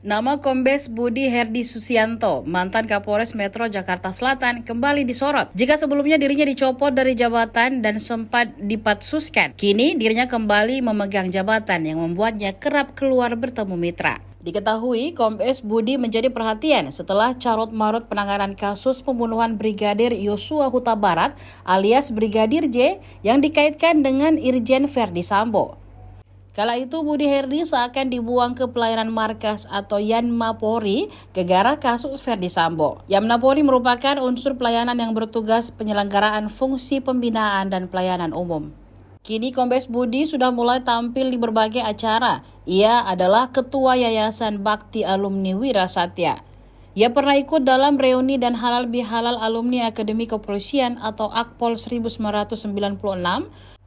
Nama Kombes Budi Herdi Susianto, mantan Kapolres Metro Jakarta Selatan, kembali disorot. Jika sebelumnya dirinya dicopot dari jabatan dan sempat dipatsuskan, kini dirinya kembali memegang jabatan yang membuatnya kerap keluar bertemu mitra. Diketahui, Kombes Budi menjadi perhatian setelah carut-marut penanganan kasus pembunuhan Brigadir Yosua Huta Barat alias Brigadir J yang dikaitkan dengan Irjen Verdi Sambo. Kala itu Budi Herdi seakan dibuang ke pelayanan markas atau Yanma Polri gegara kasus Verdi Sambo. Yanma Polri merupakan unsur pelayanan yang bertugas penyelenggaraan fungsi pembinaan dan pelayanan umum. Kini Kombes Budi sudah mulai tampil di berbagai acara. Ia adalah Ketua Yayasan Bakti Alumni Wirasatya. Ia pernah ikut dalam reuni dan halal bihalal alumni Akademi Kepolisian atau Akpol 1996.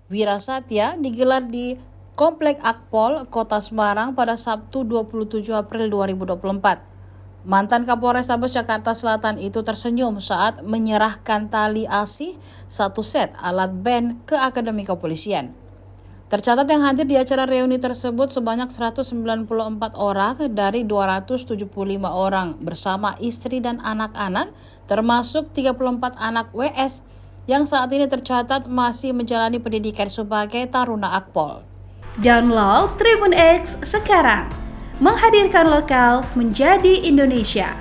Wirasatya digelar di Komplek Akpol, Kota Semarang pada Sabtu 27 April 2024. Mantan Kapolrestabes Jakarta Selatan itu tersenyum saat menyerahkan tali asih satu set alat band ke Akademi Kepolisian. Tercatat yang hadir di acara reuni tersebut sebanyak 194 orang dari 275 orang bersama istri dan anak-anak, termasuk 34 anak WS yang saat ini tercatat masih menjalani pendidikan sebagai taruna Akpol. Download Tribun X sekarang, menghadirkan lokal menjadi Indonesia.